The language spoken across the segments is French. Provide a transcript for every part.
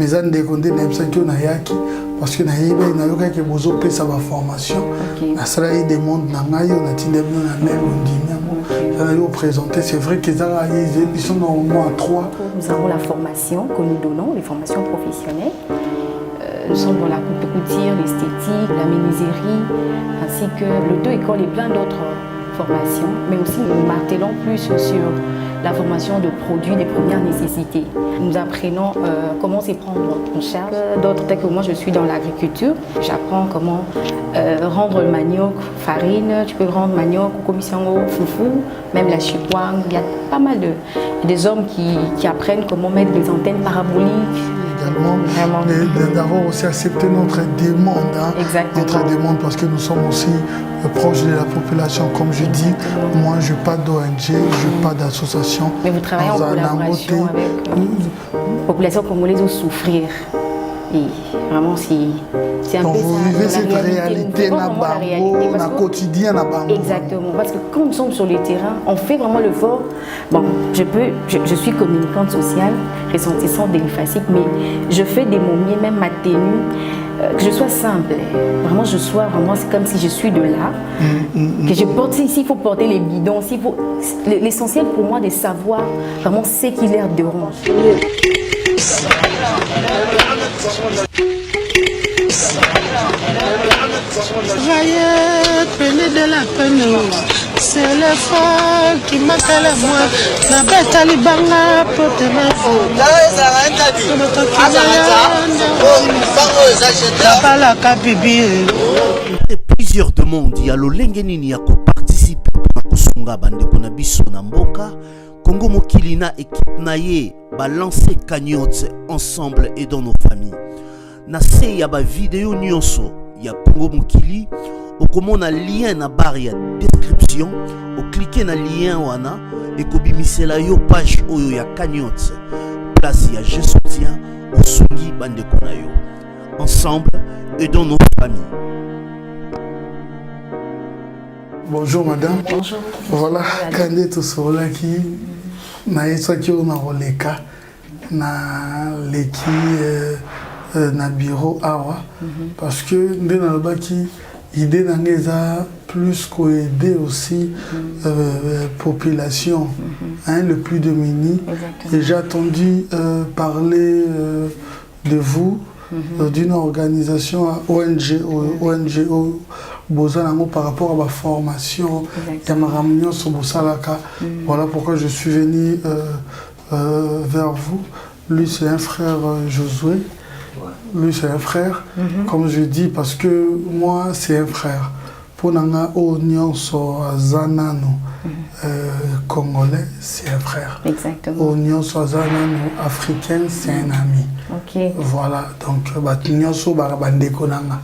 mais en décondé n'importe na yaki parce que na yeba na yoka que bozo pesa ba formation na sala yi demande na ngayo na tindebno na mail ondimia ça yo présenter c'est vrai qu'ils sont normalement à 3. Nous avons la formation que nous donnons, les formations professionnelles. Nous sommes dans la coupe de couture, l'esthétique, la menuiserie, ainsi que l'auto-école et plein d'autres formations. Mais aussi nous martelons plus sur la formation de produits des premières nécessités. Nous apprenons comment se prendre en charge. D'autres, tels que moi, je suis dans l'agriculture. J'apprends comment rendre le manioc farine, tu peux rendre manioc, komisango, foufou, même la chikwang. Il y a pas mal des hommes qui apprennent comment mettre des antennes paraboliques. D'avoir aussi accepté notre demande, notre demande parce que nous sommes aussi proches de la population. Comme je dis, moi je n'ai pas d'ONG, je n'ai pas d'association. Mais vous travaillez en collaboration avec la population congolaise où souffrir. Et vraiment, c'est un peu vous vivez cette réalité dans quotidien. Exactement, parce que quand nous sommes sur le terrain, on fait vraiment l'effort. Bon, je suis communicante sociale, ressentissante de l'IFASIC, mais je fais des momies, même ma tenue, que je sois simple. Vraiment, c'est comme si je suis de là. Que je porte, s'il faut porter les bidons, l'essentiel pour moi de savoir vraiment ce qui leur dérange. Prenez de la peine, c'est l'effort qui manque à la moi. La bête à l'ibanga pour te mettre. Plusieurs demandes, il y a le Lengenini qui participe à Kusunga Bande Konabiso Namboka. Congo Mokilina équipe naye balancer cagnotte ensemble et dans nos familles. Nase ya ba vidéo nyonso ya Congo Mokili okomo na lien na barre ya description o cliquer na lien wana et kobimisela yo page oyo ya cagnotte place ya je soutiens osungi bande konayo ensemble et dans nos familles. Bonjour madame. Bonjour. Voilà, Kandé Toussola qui na esaki na roleka na leki na bureau awa parce que ndé na baki idée n'angeza plus qu'aider aussi population le plus démunie. Et j'ai attendu parler de vous d'une organisation ONG par rapport à ma formation. Voilà pourquoi je suis venu vers vous. Lui c'est un frère Josué. Lui c'est un frère, comme je dis, parce que moi c'est un frère. Pour Nanga Oignon Zanano congolais, c'est un frère. Exactement. Oignon Zanano africain, c'est un ami. Ok. Voilà, donc Batignon So Barabandeko Nanga.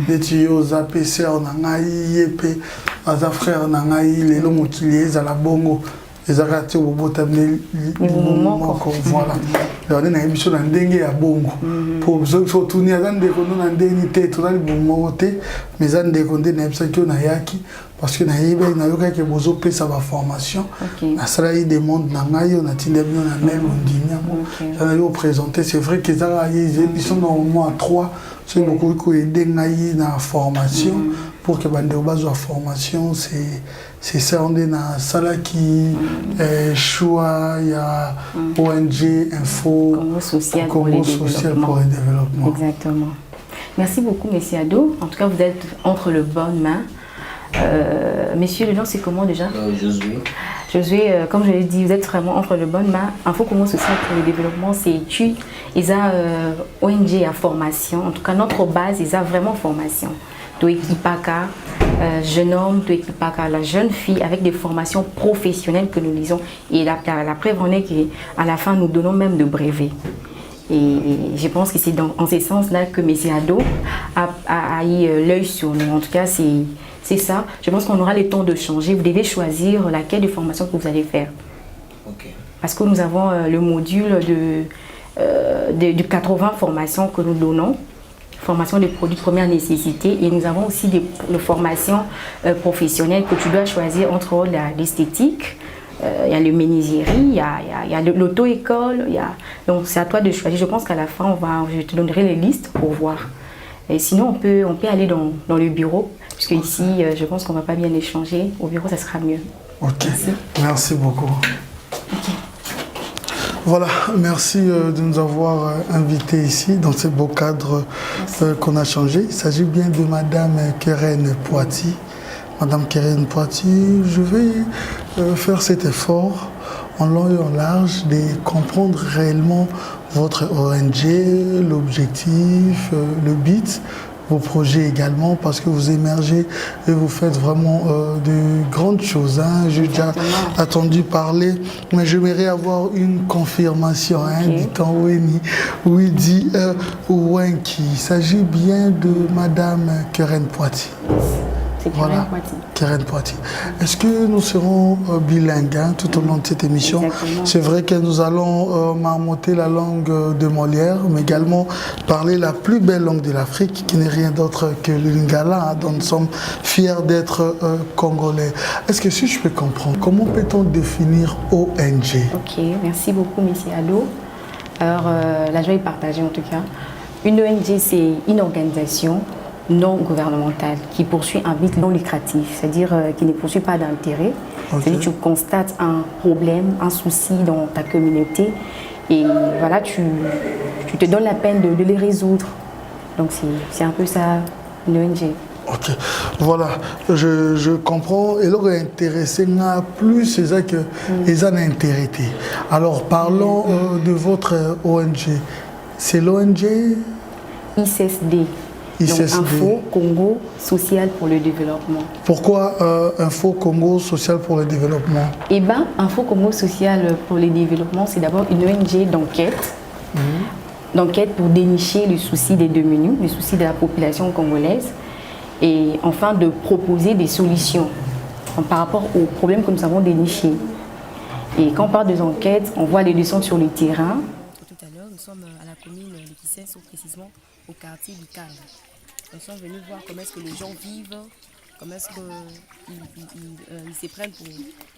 Les tuyaux APC Nanga Yepe, Aza frère Nanga les longs qui liés à la bongo. Les arrêtés au bout de voilà. On a une émission dans dengue à bongo. Pour ceux qui sont tournés à des condos dans des tout dans le bon mais dans des condos n'importe na yaki parce que na yeba na yoka que bozo pesa ba formation. Na sala yi demande na ngayo na tindebno na mail ondimia. Ça yo présenter c'est vrai qu'ils sont normalement à 3. C'est beaucoup qui aider ngayi na formation pour que bande base de formation c'est ça on est dans sala qui choix il y a ONG info Congo social pour le développement. Exactement. Merci beaucoup Monsieur Ado. En tout cas vous êtes entre les bonnes mains. Monsieur, le nom c'est comment déjà? Josué. Josué, comme je l'ai dit, vous êtes vraiment entre les bonnes mains. Info Congo social pour le développement, c'est études. Ils ont ONG à formation. En tout cas, notre base, ils ont vraiment formation. De Ekipaka, jeune homme, de Ekipaka, la jeune fille, avec des formations professionnelles que nous lisons. Et la preuve en est qu'à la fin, nous donnons même de brevets. Et je pense que c'est en ce sens-là que M. Ado a eu l'œil sur nous. En tout cas, c'est ça. Je pense qu'on aura le temps de changer. Vous devez choisir laquelle de formation que vous allez faire. Okay. Parce que nous avons le module de 80 formations que nous donnons. Formation des produits de première nécessité. Et nous avons aussi des formations professionnelles que tu dois choisir entre l'esthétique, il y a le menuiserie, il y a l'auto-école, donc c'est à toi de choisir. Je pense qu'à la fin, je te donnerai les listes pour voir. Et sinon, on peut aller dans le bureau, puisque ici, je pense qu'on ne va pas bien échanger. Au bureau, ça sera mieux. Ok, merci beaucoup. Okay. Voilà, merci de nous avoir invités ici dans ce beau cadre qu'on a changé. Il s'agit bien de Madame Keren Poiti. Madame Keren Poiti, je vais faire cet effort en long et en large de comprendre réellement votre ONG, l'objectif, le but, vos projets également, parce que vous émergez et vous faites vraiment de grandes choses. Hein. J'ai déjà attendu parler, mais j'aimerais avoir une confirmation du temps Widi Wenki. Il s'agit bien de Madame Keren Poiti. Voilà, Keren Poiti. Est-ce que nous serons bilingues tout au long de cette émission? C'est vrai que nous allons marmotter la langue de Molière, mais également parler la plus belle langue de l'Afrique, qui n'est rien d'autre que le lingala, dont nous sommes fiers d'être congolais. Est-ce que si je peux comprendre, comment peut-on définir ONG? Ok, merci beaucoup, M. Allo. Alors, la joie est partagée en tout cas. Une ONG, c'est une organisation non gouvernementale qui poursuit un but non lucratif, c'est-à-dire qui ne poursuit pas d'intérêt. C'est-à-dire que tu constates un problème, un souci dans ta communauté et voilà, tu te donnes la peine de les résoudre. Donc c'est un peu ça, une ONG. Ok, voilà, je comprends. Et là, intéressé n'a plus, c'est ça que les gens ont intéressé. Alors parlons de votre ONG. C'est l'ONG ICSD. Donc, Info Congo Social pour le développement. Pourquoi Info Congo Social pour le développement? Eh bien, Info Congo Social pour le développement, c'est d'abord une ONG d'enquête. D'enquête pour dénicher le souci des démunis, le souci de la population congolaise. Et enfin, de proposer des solutions par rapport aux problèmes que nous avons dénichés. Et quand on parle des enquêtes, on voit les leçons sur le terrain. Tout à l'heure, nous sommes à la commune de Kissenso, précisément au quartier du Calme. Nous sommes venus voir comment est-ce que les gens vivent, comment est-ce qu'ils se prennent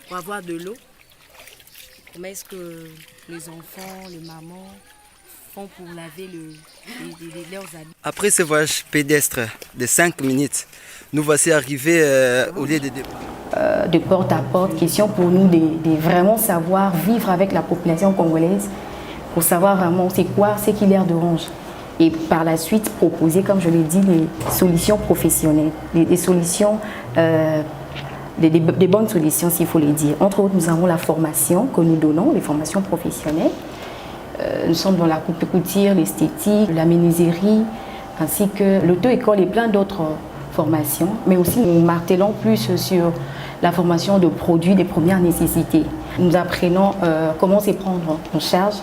pour avoir de l'eau, comment est-ce que les enfants, les mamans font pour laver leurs habits. Après ce voyage pédestre de 5 minutes, nous voici arrivés au lieu de départ. De porte à porte, question pour nous de vraiment savoir vivre avec la population congolaise, pour savoir vraiment c'est quoi, ce qui leur dérange. Et par la suite proposer, comme je l'ai dit, des solutions professionnelles, des solutions, des bonnes solutions s'il faut les dire. Entre autres, nous avons la formation que nous donnons, les formations professionnelles. Nous sommes dans la coupe couture, l'esthétique, la menuiserie, ainsi que l'auto-école et plein d'autres formations. Mais aussi, nous martelons plus sur la formation de produits des premières nécessités. Nous apprenons comment se prendre en charge.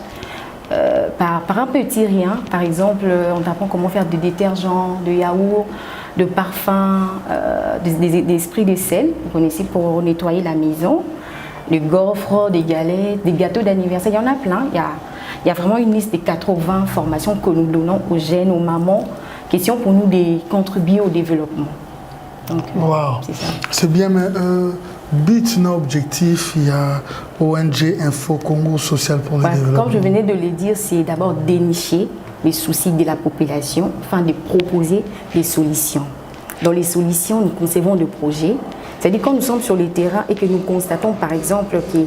Par un petit rien, par exemple, on apprend comment faire des détergents, de yaourts, de parfums, des esprits de sel, vous connaissez, pour nettoyer la maison, des gaufres, des galettes, des gâteaux d'anniversaire, il y en a plein. Il y a vraiment une liste de 80 formations que nous donnons aux jeunes, aux mamans, question pour nous de contribuer au développement. Donc, wow. C'est bien, mais but, non objectif, il y a ONG Info Congo Social pour le développement. Comme je venais de le dire, c'est d'abord dénicher les soucis de la population, afin de proposer des solutions. Dans les solutions, nous concevons des projets. C'est-à-dire quand nous sommes sur le terrain et que nous constatons par exemple qu'il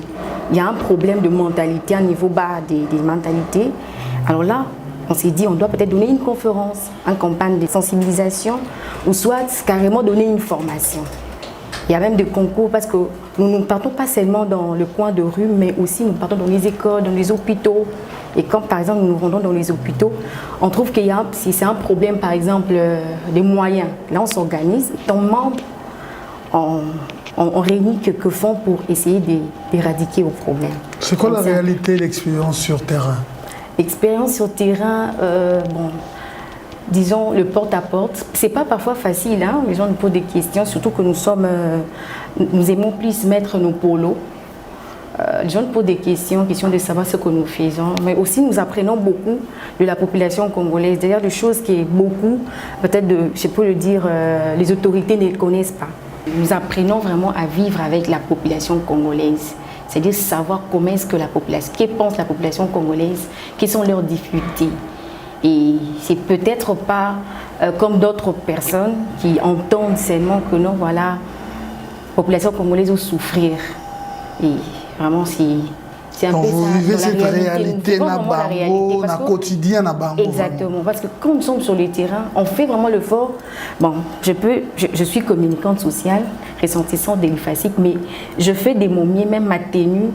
y a un problème de mentalité, un niveau bas des mentalités, alors là, on s'est dit on doit peut-être donner une conférence, une campagne de sensibilisation ou soit carrément donner une formation. Il y a même des concours parce que nous ne partons pas seulement dans le coin de rue, mais aussi nous partons dans les écoles, dans les hôpitaux. Et quand par exemple nous nous rendons dans les hôpitaux, on trouve qu'il y a, si c'est un problème par exemple des moyens, là on s'organise, ton membre, on réunit quelques fonds pour essayer d'éradiquer le problème. C'est quoi la réalité, l'expérience sur terrain? L'expérience sur terrain, bon, disons le porte-à-porte, c'est pas parfois facile, hein? Les gens nous posent des questions, surtout que nous aimons plus mettre nos polos. Les gens nous posent des questions de savoir ce que nous faisons, mais aussi nous apprenons beaucoup de la population congolaise. D'ailleurs, des choses qui est beaucoup, peut-être, je peux le dire, les autorités ne connaissent pas. Nous apprenons vraiment à vivre avec la population congolaise. C'est-à-dire savoir comment est-ce que la population, que pense la population congolaise, quelles sont leurs difficultés. Et c'est peut-être pas comme d'autres personnes qui entendent seulement que non, voilà, la population congolaise va souffrir. Et vraiment, c'est un donc peu vous ça. vivez cette réalité dans le quotidien. Exactement, parce que quand nous sommes sur le terrain, on fait vraiment l'effort. Bon, je suis communicante sociale, ressentissante de l'IFASIC, mais je fais de mon mieux, même ma tenue,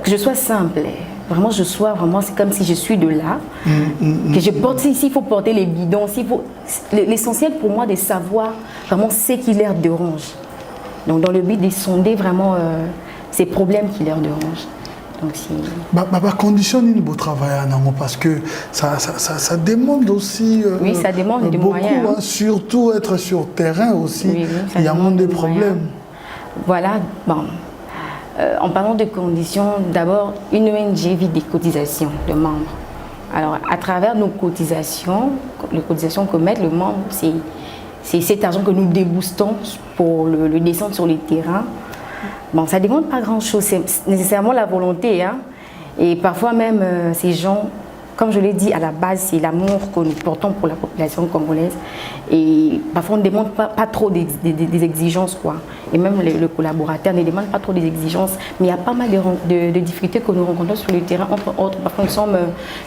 que je sois simple. Vraiment, c'est comme si je suis de là, que je porte, s'il faut porter les bidons, l'essentiel pour moi de savoir vraiment ce qui leur dérange. Donc dans le but de sonder vraiment ces problèmes qui leur dérangent. Donc si... conditionner le travail parce que ça demande aussi oui, ça demande beaucoup, moyens, hein. Surtout être sur terrain aussi, oui, il y a moins de problèmes. Voilà, bon. En parlant de conditions, d'abord, une ONG vit des cotisations de membres. Alors, à travers nos cotisations, les cotisations que mettent le membre, c'est cet argent que nous déboostons pour le descendre sur les terrains. Bon, ça ne demande pas grand-chose, c'est nécessairement la volonté. Hein. Et parfois même, ces gens, comme je l'ai dit, à la base, c'est l'amour que nous portons pour la population congolaise. Et parfois, on ne demande pas trop des exigences, quoi. Et même le collaborateur ne demande pas trop des exigences. Mais il y a pas mal de difficultés que nous rencontrons sur le terrain. Entre autres, parfois, nous sommes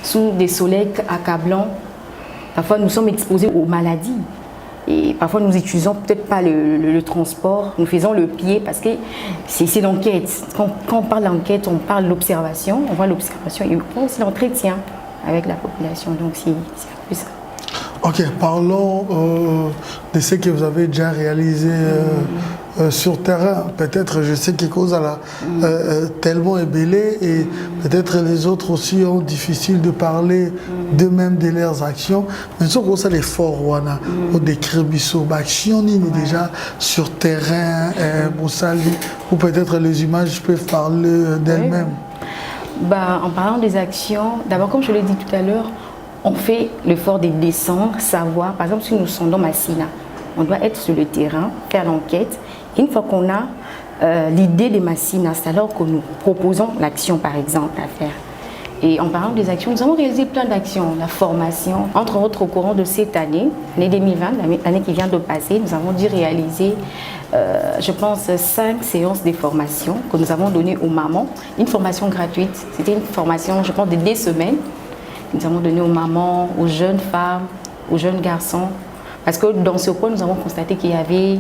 sous des soleils accablants. Parfois, nous sommes exposés aux maladies. Et parfois, nous n'utilisons peut-être pas le transport. Nous faisons le pied parce que c'est l'enquête. Quand on parle d'enquête, on parle de l'observation. On voit l'observation et on voit aussi l'entretien avec la population. Donc, c'est un peu ça. Ok, parlons de ce que vous avez déjà réalisé sur terrain. Peut-être, je sais que cause tellement ébélé et peut-être les autres aussi ont difficile de parler d'eux-mêmes de leurs actions. Mais ce qu'on sait l'effort, on décrit action déjà sur terrain, ou peut-être les images peuvent parler d'elles-mêmes. Bah, en parlant des actions, d'abord, comme je l'ai dit tout à l'heure, on fait l'effort de descendre, savoir. Par exemple, si nous sondons Massina, on doit être sur le terrain, faire l'enquête. Une fois qu'on a l'idée de Massina, c'est alors que nous proposons l'action, par exemple, à faire. Et en parlant des actions, nous avons réalisé plein d'actions. La formation, entre autres, au courant de cette année, l'année 2020, l'année qui vient de passer, nous avons dû réaliser, je pense, 5 séances de formation que nous avons données aux mamans. Une formation gratuite. C'était une formation, je pense, de 2 semaines. Nous avons donné aux mamans, aux jeunes femmes, aux jeunes garçons. Parce que dans ce point, nous avons constaté qu'il y avait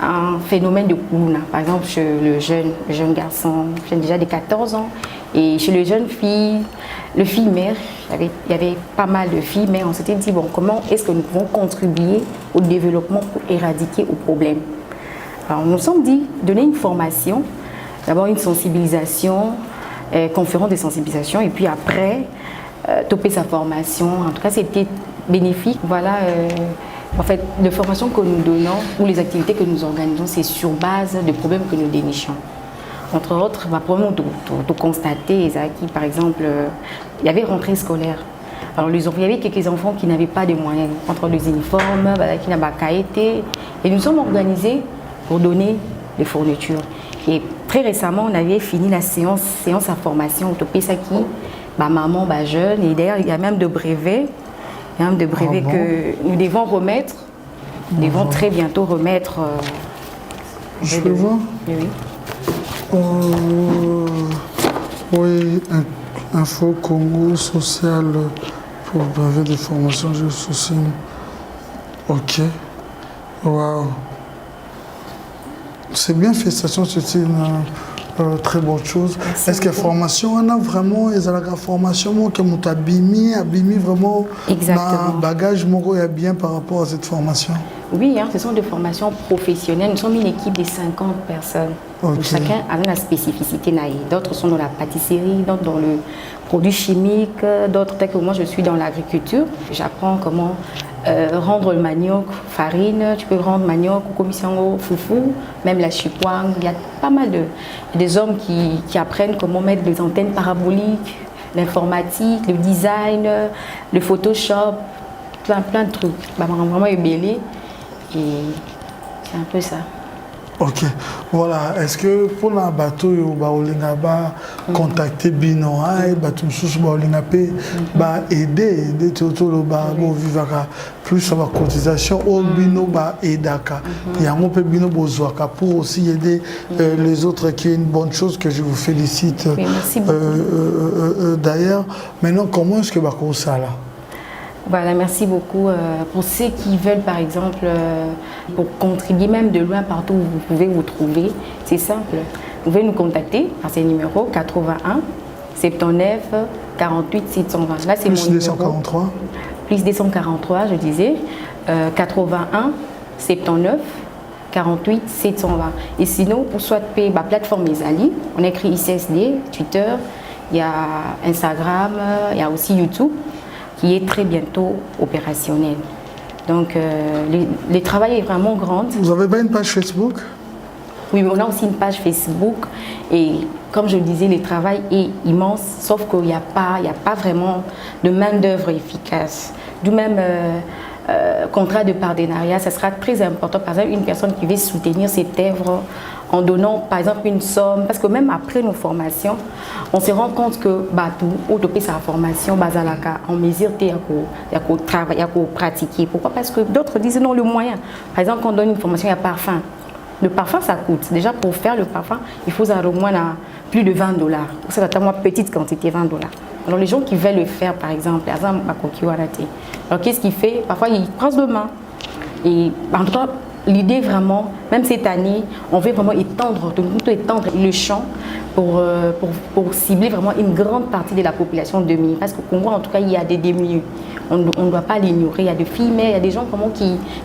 un phénomène de Kuluna. Par exemple, chez le jeune garçon, déjà de 14 ans. Et chez les jeunes filles, le fille-mère, il y avait pas mal de filles, mais on s'était dit, bon, comment est-ce que nous pouvons contribuer au développement pour éradiquer le problème? Alors, nous nous sommes dit, donner une formation, d'abord une sensibilisation, conférence de sensibilisation, et puis après, topper sa formation. En tout cas, c'était bénéfique. Voilà, en fait, les formations que nous donnons ou les activités que nous organisons, c'est sur base de problèmes que nous dénichons. Entre autres, probablement de constater, qui, par exemple, il y avait rentrée scolaire. Alors, il y avait quelques enfants qui n'avaient pas de moyens, entre les uniformes, qui n'avaient pas été. Et nous sommes organisés pour donner des fournitures. Et très récemment, on avait fini la séance à formation, topper ça qui, maman, jeune. Et d'ailleurs, il y a même de brevets. Que nous devons remettre. Nous devons très bientôt remettre. Je peux voir? Oui. Oui, Info Congo social pour brevet de formation sociale. Ok. Waouh. C'est bien, félicitations, c'est une très bonne chose. Est-ce que la formation, on a vraiment, la formation qui m'a abîmé vraiment dans le bagage bien par rapport à cette formation? Oui, ce sont des formations professionnelles. Nous sommes une équipe de 50 personnes. Okay. Chacun a la spécificité. D'autres sont dans la pâtisserie, d'autres dans le produit chimique, d'autres, tel que moi, je suis dans l'agriculture. J'apprends comment rendre le manioc farine, tu peux rendre manioc ou commission foufou, même la chikwang. Il y a pas mal des hommes qui apprennent comment mettre des antennes paraboliques, l'informatique, le design, le Photoshop, plein de trucs. Vraiment ébélé. Et c'est un peu ça. Ok, voilà. Est-ce que pour la bateau, on va contacter Bino, aider tout le plus sur la cotisation, au Bino aidaka. Et un peu Bino Bozoaka pour aussi aider les autres, qui est une bonne chose que je vous félicite. Oui, merci beaucoup. D'ailleurs, maintenant, comment est-ce que ça là? Voilà, merci beaucoup. Pour ceux qui veulent, par exemple, pour contribuer même de loin partout où vous pouvez vous trouver, c'est simple. Vous pouvez nous contacter par ces numéros 81 79 48 720. Là, c'est mon numéro. Plus 243. Plus 243, je disais. 81 79 48 720. Et sinon, pour soit payer la plateforme Isali, on écrit ICSD, Twitter, il y a Instagram, il y a aussi YouTube, qui est très bientôt opérationnel. Donc, le travail est vraiment grand. Vous avez pas une page Facebook? Oui, on a aussi une page Facebook. Et comme je le disais, le travail est immense, sauf qu'il n'y a pas vraiment de main-d'œuvre efficace. D'où même contrat de partenariat, ça sera très important. Par exemple, une personne qui veut soutenir cette œuvre en donnant, par exemple, une somme. Parce que même après nos formations, on se rend compte que au topé sa formation, en mesure de travailler, de pratiquer. Pourquoi? Parce que d'autres disent non, le moyen. Par exemple, quand on donne une formation, il y a parfum. Le parfum, ça coûte. Déjà, pour faire le parfum, il faut au moins plus de $20. C'est notamment petite quantité, $20. Alors, les gens qui veulent le faire, par exemple, alors, qu'est-ce qu'il fait? Parfois, il prend de main. Et en tout cas, l'idée vraiment, même cette année, on veut vraiment étendre le champ pour cibler vraiment une grande partie de la population de démunie. Parce qu'au Congo, en tout cas, il y a des démunis. On ne doit pas l'ignorer. Il y a des filles, mais il y a des gens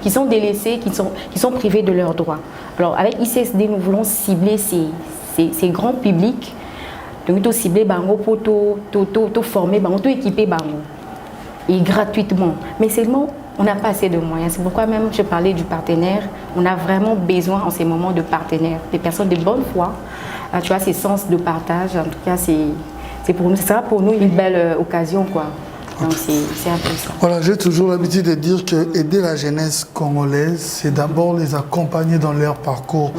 qui sont délaissés, qui sont privés de leurs droits. Alors, avec ICSD, nous voulons cibler ces grands publics. Donc, nous cibler Bango pour tout former, tout équiper Bango. Et gratuitement. Mais seulement, on n'a pas assez de moyens. C'est pourquoi même je parlais du partenaire. On a vraiment besoin en ces moments de partenaires, des personnes de bonne foi. Tu vois, ces sens de partage. En tout cas, c'est pour nous, ce sera pour nous une belle occasion, quoi. Donc c'est un peu ça. Voilà, j'ai toujours l'habitude de dire que aider la jeunesse congolaise, c'est d'abord les accompagner dans leur parcours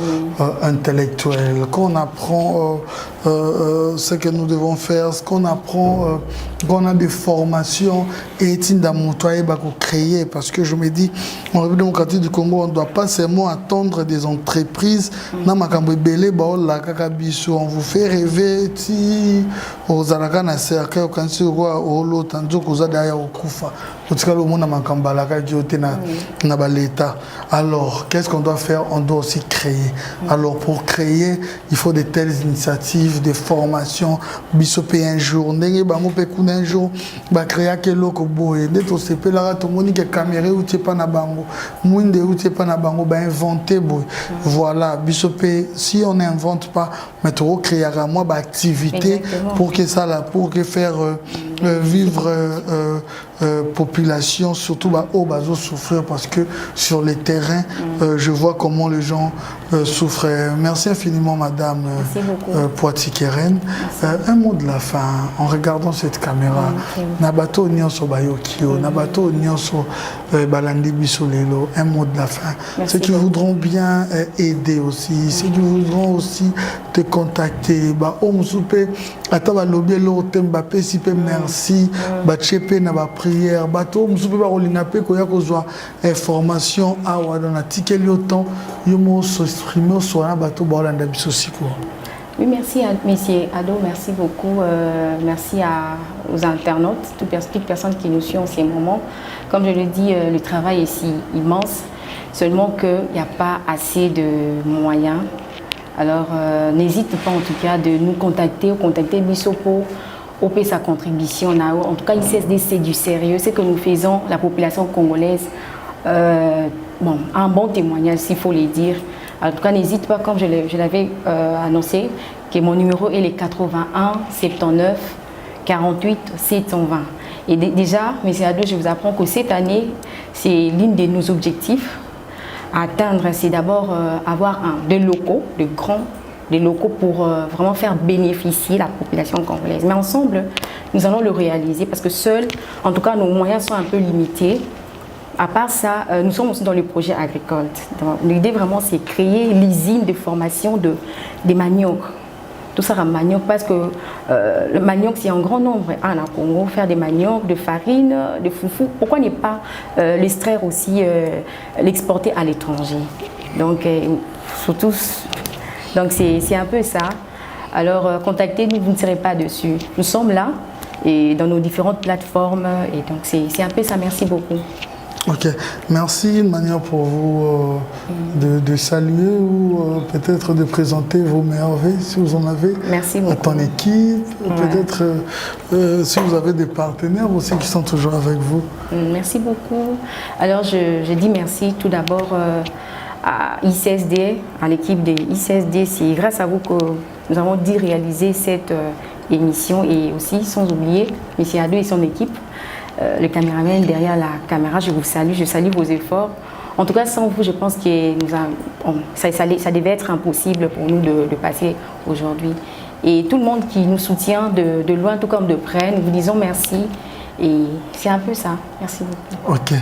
intellectuel. Qu'on apprend ce que nous devons faire, ce qu'on apprend, qu'on a des formations et créer. Parce que je me dis, en République démocratique du Congo, on ne doit pas seulement attendre des entreprises. On vous fait rêver aux Alaka na cercle, au Kansi au l'autre, alors, qu'est-ce qu'on doit faire? On doit aussi créer. Alors, pour créer, il faut de telles initiatives, des formations. Bisopé un jour, un jour, créer quel loco boy. D'être au CP, là, tout le monde qui est caméré ou pas na bango. Mouinde ou pas na bango, inventer boy. Voilà, bisopé, si on n'invente pas, mais tu recréer à moi, activité pour que ça là, pour que faire vivre population, surtout au bateau souffrir parce que sur les terrains, je vois comment les gens souffrent. Merci infiniment, Madame Poitiers-Keren. Un mot de la fin, en regardant cette caméra. Nabato Nyonso Bayokio, Nabato Nyonso Balandi Bisolelo. Un mot de la fin. Ceux qui voudront bien aider aussi, ceux qui voudront aussi te contacter, Ataba lobby l'autre Mbappé si peu merci Bachepe na ba prière bato msupe ba rolinape ko ya kozwa information awa dans la ticket lioton yomo s'exprimer sur na bato ba olanda biso siko. Oui, merci à monsieur Ado, merci beaucoup, merci aux internautes, toutes personnes qui nous suivent en ces moments. Comme je le dis, le travail est si immense, seulement qu'il n'y a pas assez de moyens. Alors, n'hésite pas en tout cas de nous contacter ou contacter Bissopo, OP sa contribution. En tout cas, ICSD, c'est du sérieux. C'est que nous faisons, la population congolaise, un bon témoignage, s'il faut le dire. En tout cas, n'hésite pas, comme je l'avais annoncé, que mon numéro est le 81 79 48 720. Et déjà, M. Ado, je vous apprends que cette année, c'est l'un de nos objectifs à atteindre, c'est d'abord avoir des locaux pour vraiment faire bénéficier la population congolaise. Mais ensemble, nous allons le réaliser parce que seuls, en tout cas, nos moyens sont un peu limités. à part ça, nous sommes aussi dans le projet agricole. L'idée vraiment, c'est créer l'usine de formation des maniocs. Tout ça en manioc, parce que le manioc, c'est en grand nombre en Congo. Faire des maniocs, de farine, de foufou. Pourquoi ne pas l'extraire aussi, l'exporter à l'étranger? Donc, surtout, donc c'est un peu ça. Alors, contactez-nous, vous ne serez pas dessus. Nous sommes là et dans nos différentes plateformes. Et donc, c'est un peu ça. Merci beaucoup. Ok, merci. Une manière pour vous de saluer ou peut-être de présenter vos merveilles, si vous en avez. Merci beaucoup. À ton équipe, peut-être si vous avez des partenaires aussi qui sont toujours avec vous. Merci beaucoup. Alors, je dis merci tout d'abord à ICSD, à l'équipe de ICSD. C'est grâce à vous que nous avons dit réaliser cette émission et aussi, sans oublier, M. Adou et son équipe. Le caméraman derrière la caméra, je vous salue, je salue vos efforts. En tout cas, sans vous, je pense que ça devait être impossible pour nous de passer aujourd'hui. Et tout le monde qui nous soutient de loin, tout comme de près, nous vous disons merci. Et c'est un peu ça. Merci beaucoup. Ok.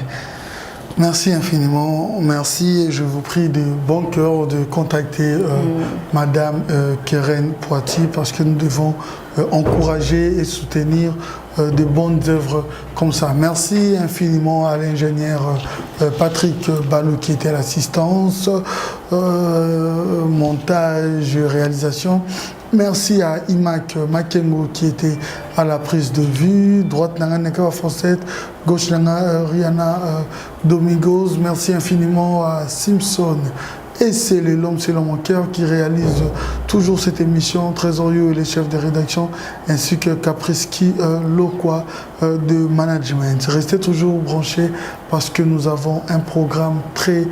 Merci infiniment. Merci. Et je vous prie de bon cœur de contacter Madame Keren Poiti parce que nous devons encourager et soutenir de bonnes œuvres comme ça. Merci infiniment à l'ingénieur Patrick Balou qui était à l'assistance, montage, réalisation. Merci à Imak Makengo qui était à la prise de vue, droite Nanga Neka Fawcett, gauche Nanga Rihanna Domingos. Merci infiniment à Simpson. Et c'est l'homme mon cœur qui réalise toujours cette émission, Trésorieux et les chefs de rédaction, ainsi que Capriski Lokwa de management. Restez toujours branchés parce que nous avons un programme très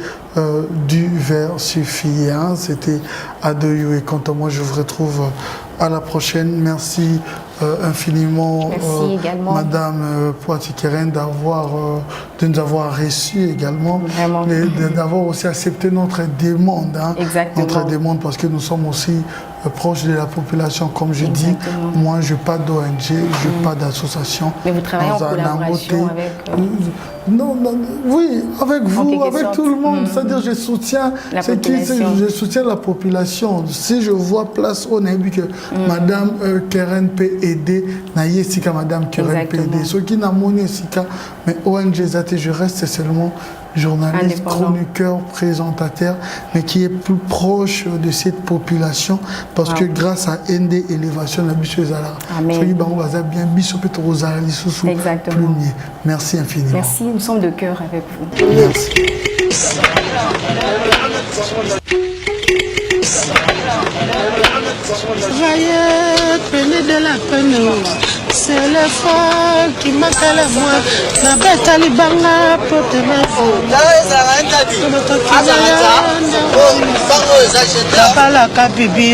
diversifié. C'était Adoyou et quant à moi, je vous retrouve à la prochaine. Merci infiniment, Madame Poiti-Keren, de nous avoir reçus également, d'avoir aussi accepté notre demande, notre demande parce que nous sommes aussi proches de la population, comme je dis. Moi, je n'ai pas d'ONG, je n'ai pas d'association. Mais vous travaillez en collaboration avec... oui, avec vous, avec tout le monde. C'est-à-dire, je soutiens la population. Si je vois place, on a vu que Madame Keren peut aider, Sika Madame Keren peut aider. Ceux qui n'ont pas Sika, mais ONG Zate, je reste seulement journaliste, chroniqueur, présentateur, mais qui est plus proche de cette population parce que grâce à ND Élévation, la biche est là. Exactement. Merci infiniment. Merci, nous sommes de cœur avec vous. Merci. Voyez, prenez de la peine. C'est l'effort qui manque à la moi. La bête à l'ibanga pour te mettre. La bala kabibi.